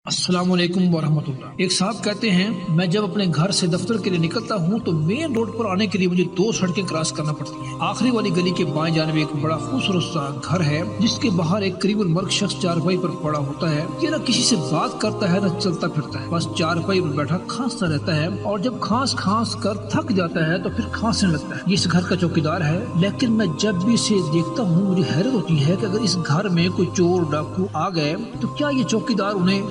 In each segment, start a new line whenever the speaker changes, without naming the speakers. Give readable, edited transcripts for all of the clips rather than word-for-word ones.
السلام علیکم ورحمۃ اللہ۔ ایک صاحب کہتے ہیں میں جب اپنے گھر سے دفتر کے لیے نکلتا ہوں تو مین روڈ پر آنے کے لیے مجھے 2 سڑکیں کراس کرنا پڑتی ہیں۔ آخری والی گلی کے بائیں جانب ایک بڑا خوبصورت سا گھر ہے جس کے باہر ایک قریب المرگ شخص چارپائی پر پڑا ہوتا ہے۔ یہ نہ کسی سے بات کرتا ہے نہ چلتا پھرتا ہے، بس چارپائی پر بیٹھا کھانستا رہتا ہے، اور جب کھانس کر تھک جاتا ہے تو پھر کھانسنے لگتا ہے۔ یہ اس گھر کا چوکیدار ہے، لیکن میں جب بھی اسے دیکھتا ہوں مجھے حیرت ہوتی ہے کہ اگر اس گھر میں کوئی چور ڈاکو آ گئے تو کیا یہ چوکیدار انہیں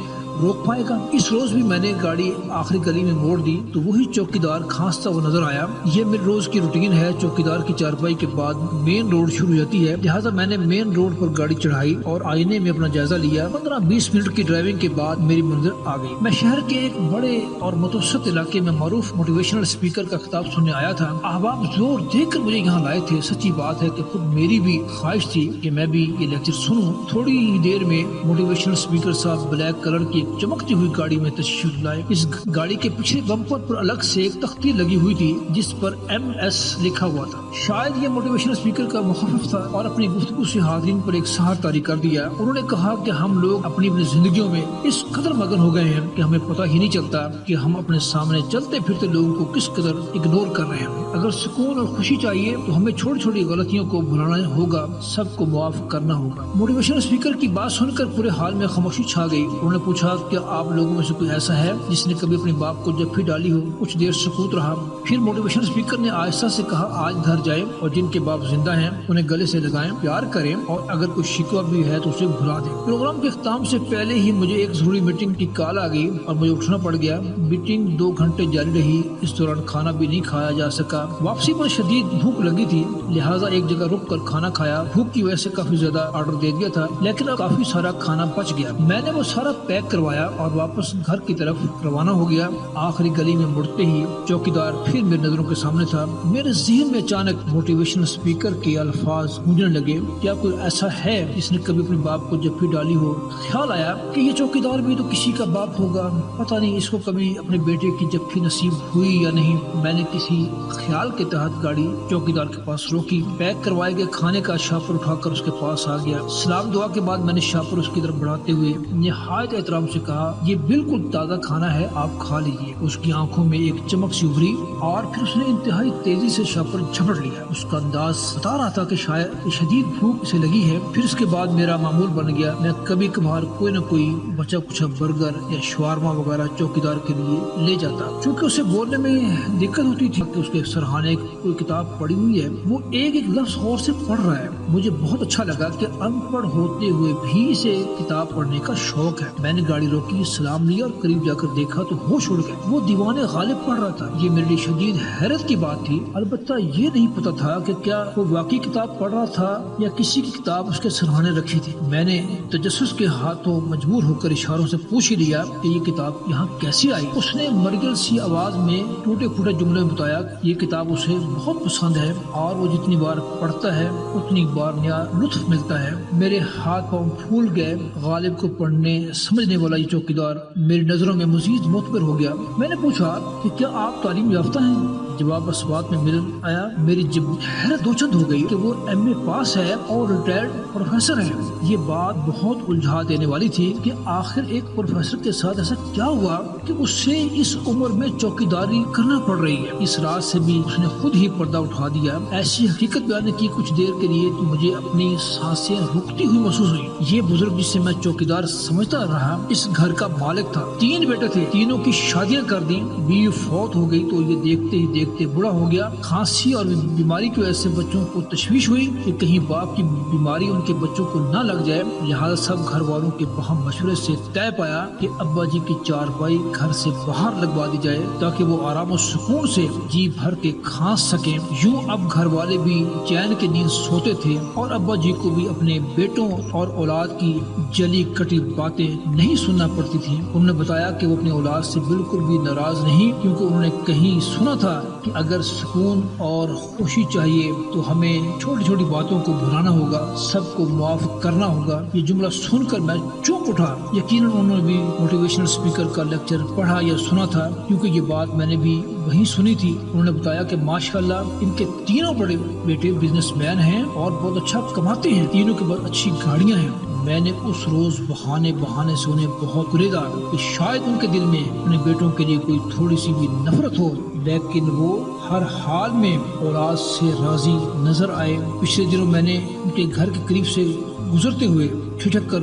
روک پائے گا؟ اس روز بھی میں نے گاڑی آخری گلی میں موڑ دی تو وہی چوکیدار کھانستا ہوا نظر آیا۔ یہ میری روز کی روٹین ہے۔ چوکیدار کی چارپائی کے بعد مین روڈ شروع ہوتی ہے، لہٰذا میں نے مین روڈ پر گاڑی چڑھائی اور آئینے میں اپنا جائزہ لیا۔ 15-20 منٹ کی ڈرائیونگ کے بعد میری منزل آ گئی۔ میں شہر کے ایک بڑے اور متوسط علاقے میں معروف موٹیویشنل اسپیکر کا خطاب سننے آیا تھا۔ احباب زور دے کر مجھے یہاں لائے تھے۔ سچی بات ہے کہ خود میری بھی خواہش تھی کہ میں بھی یہ لیکچر سنوں۔ تھوڑی ہی دیر میں موٹیویشنل اسپیکر صاحب بلیک کلر کی چمکتی ہوئی گاڑی میں تشریف لائے۔ اس گاڑی کے پچھلے بمپر پر الگ سے ایک تختی لگی ہوئی تھی جس پر MS لکھا ہوا تھا۔ شاید یہ موٹیویشنل اسپیکر کا مخفف تھا اور اپنی گفتگو سے حاضرین پر ایک سحر طاری کر دیا۔ انہوں نے کہا کہ ہم لوگ اپنی زندگیوں میں اس قدر مگن ہو گئے ہیں کہ ہمیں پتہ ہی نہیں چلتا کہ ہم اپنے سامنے چلتے پھرتے لوگوں کو کس قدر اگنور کر رہے ہیں۔ اگر سکون اور خوشی چاہیے تو ہمیں چھوٹی چھوٹی غلطیوں کو بھلانا ہوگا، سب کو معاف کرنا ہوگا۔ موٹیویشنل اسپیکر کی بات سن کر پورے حال میں خاموشی چھا گئی۔ انہوں نے پوچھا کہ آپ لوگوں میں سے کوئی ایسا ہے جس نے کبھی اپنے باپ کو جفی ڈالی ہو؟ کچھ دیر سکوت رہا، پھر موٹیویشنل اسپیکر نے آہستہ سے کہا آج گھر جائیں اور جن کے باپ زندہ ہیں انہیں گلے سے لگائیں، پیار کریں، اور اگر کوئی شکوہ بھی ہے تو اسے بھلا دیں۔ پروگرام کے اختتام سے پہلے ہی مجھے ایک ضروری میٹنگ کی کال آ گئی اور مجھے اٹھنا پڑ گیا۔ میٹنگ 2 گھنٹے جاری رہی، اس دوران کھانا بھی نہیں کھایا جا سکا۔ واپسی پر شدید بھوک لگی تھی، لہٰذا ایک جگہ رک کر کھانا کھایا۔ بھوک کی وجہ سے کافی زیادہ آرڈر دے دیا تھا، لیکن اب کافی سارا کھانا بچ گیا۔ میں نے وہ سارا پیک کروایا اور واپس گھر کی طرف روانہ ہو گیا۔ آخری گلی میں مڑتے ہی چوکیدار پھر میری نظروں کے سامنے تھا۔ میرے ذہن میں اچانک موٹیویشنل اسپیکر کے الفاظ گونجنے لگے، کیا کوئی ایسا ہے جس نے کبھی اپنے باپ کو جفی ڈالی ہو؟ خیال آیا کہ یہ چوکیدار بھی تو کسی کا باپ ہوگا، پتہ نہیں اس کو کبھی اپنے بیٹے کی جفی نصیب ہوئی یا نہیں۔ میں نے کسی خیال کے تحت گاڑی چوکیدار کے پاس روکی، پیک کروائے گئے کھانے کا شاپر اٹھا کر اس کے پاس آ گیا۔ سلام دعا کے بعد میں نے شاپر اس کی طرف بڑھاتے ہوئے نہایت احترام سے کہا یہ بالکل تازہ کھانا ہے، آپ کھا لیجیے۔ اس کی آنکھوں میں ایک چمک سی ابھری اور پھر اس نے انتہائی تیزی سے شاپر جھپٹ لیا۔ اس کا انداز بتا رہا تھا کہ شاید شدید بھوک اسے لگی ہے۔ پھر اس کے بعد میرا معمول بن گیا، میں کبھی کبھار کوئی نہ کوئی بچا کچھ برگر یا شوارما وغیرہ چوکیدار کے لیے لے جاتا۔ چونکہ اسے بولنے میں دقت ہوتی تھی کہ اس کے سرہانے کوئی کتاب پڑھی ہوئی ہے، وہ ایک ایک لفظ غور سے پڑھ رہا ہے۔ مجھے بہت اچھا لگا کہ ان پڑھ ہوتے ہوئے بھی اسے کتاب پڑھنے کا شوق ہے۔ میں نے گاڑی روکی، سلام لیا اور قریب جا کر دیکھا تو ہوش اڑ گئے۔ وہ دیوان غالب پڑھ رہا تھا۔ یہ میرے لیے شدید حیرت کی بات تھی، البتہ یہ نہیں پتا تھا کہ کیا وہ واقعی کتاب پڑھ رہا تھا یا کسی کی کتاب اس کے سرہانے رکھی تھی۔ میں نے تجسس کے ہاتھوں مجبور ہو کر اشاروں سے پوچھ ہی لیا کہ یہ کتاب یہاں کیسی آئی۔ اس نے مرگل سی آواز میں ٹوٹے پھوٹے جملے میں بتایا یہ کتاب اسے بہت پسند ہے اور وہ جتنی بار پڑھتا ہے اتنی بار نیا لطف ملتا ہے۔ میرے ہاتھ پاؤں پھول گئے۔ غالب کو پڑھنے سمجھنے والا یہ چوکیدار میری نظروں میں مزید معتبر ہو گیا۔ میں نے پوچھا کہ کیا آپ تعلیم یافتہ ہیں؟ جواب اس بات میں مل آیا۔ میری جب حیرت دو چند ہو گئی کہ وہ MA پاس ہے اور ریٹائرڈ پروفیسر ہے۔ یہ بات بہت الجھا دینے والی تھی کہ آخر ایک پروفیسر کے ساتھ ایسا کیا ہوا کہ اس سے اس عمر میں چوکیداری کرنا پڑ رہی ہے۔ اس رات سے بھی اس نے خود ہی پردہ اٹھا دیا۔ ایسی حقیقت بیان کی کچھ دیر کے لیے تو مجھے اپنی سانسیں رکتی ہوئی محسوس ہوئی۔ یہ بزرگ جس سے میں چوکیدار سمجھتا رہا اس گھر کا مالک تھا۔ 3 بیٹے تھے، تینوں کی شادیاں کر دی، بیوی فوت ہو گئی تو یہ دیکھتے ہی دیکھتے بڑا ہو گیا۔ کھانسی اور بیماری کی وجہ سے بچوں کو تشویش ہوئی کہ کہیں باپ کی بیماری ان کے بچوں کو نہ لگ جائے، لہٰذا سب گھر والوں کے باہم مشورے سے طے پایا کہ ابا جی کی چارپائی گھر سے باہر لگوا دی جائے تاکہ وہ آرام و سکون سے جی بھر کے کھانس سکیں۔ یوں اب گھر والے بھی چین کی نیند سوتے تھے اور ابا جی کو بھی اپنے بیٹوں اور اولاد کی جلی کٹی باتیں نہیں سننا پڑتی تھیں۔ انہوں نے بتایا کہ وہ اپنی اولاد سے بالکل بھی ناراض نہیں، کیونکہ انہوں نے کہیں سنا تھا کہ اگر سکون اور خوشی چاہیے تو ہمیں چھوٹی چھوٹی باتوں کو بھلانا ہوگا، سب کو معاف کرنا ہوگا۔ یہ جملہ سن کر میں چونک اٹھا۔ یقیناً انہوں نے بھی موٹیویشنل اسپیکر کا لیکچر پڑھا یا سنا تھا، کیونکہ یہ بات میں نے بھی وہیں سنی تھی۔ انہوں نے بتایا کہ ماشاءاللہ ان کے تینوں بڑے بیٹے بزنس مین ہیں اور بہت اچھا کماتے ہیں، تینوں کے بعد اچھی گاڑیاں ہیں۔ میں نے اس روز بہانے سے انہیں بہت گریدا کہ شاید ان کے دل میں اپنے بیٹوں کے لیے کوئی تھوڑی سی بھی نفرت ہو، لیکن وہ ہر حال میں اولاد سے راضی نظر آئے۔ پچھلے دنوں میں نے ان کے گھر کے قریب سے گزرتے ہوئے ٹھٹک کر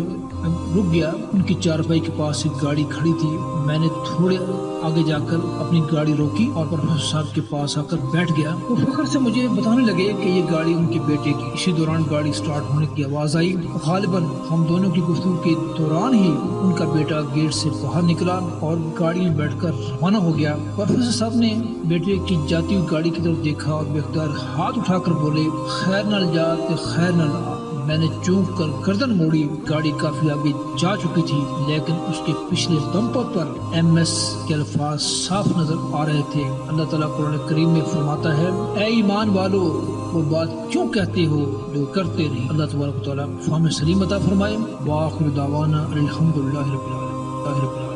رک گیا۔ ان کی چارپائی کے پاس ایک گاڑی کھڑی تھی۔ میں نے تھوڑے آگے جا کر اپنی گاڑی روکی اور پروفیسر صاحب کے پاس آ کر بیٹھ گیا۔ وہ فخر سے مجھے بتانے لگے کہ یہ گاڑی ان کے بیٹے کی۔ اسی دوران گاڑی سٹارٹ ہونے کی آواز آئی۔ غالباً ہم دونوں کی گفتگو کے دوران ہی ان کا بیٹا گیٹ سے باہر نکلا اور گاڑی میں بیٹھ کر روانہ ہو گیا۔ پروفیسر صاحب نے بیٹے کی جاتی ہوئی گاڑی کی طرف دیکھا اور بے اختیار ہاتھ اٹھا کر بولے، خیر نال جات خیر نال آ۔ میں نے چونک کر گردن موڑی۔ گاڑی کافی آگے جا چکی تھی، لیکن اس کے پچھلے بمپر پر MS کے الفاظ صاف نظر آ رہے تھے۔ اللہ تعالیٰ قرآن کریم میں فرماتا ہے، اے ایمان والو، وہ بات کیوں کہتے ہو جو کرتے نہیں۔ اللہ تبارک و تعالیٰ فہم سلیم عطا فرمائے۔ وآخر دعوانا الحمدللہ رب العالمین۔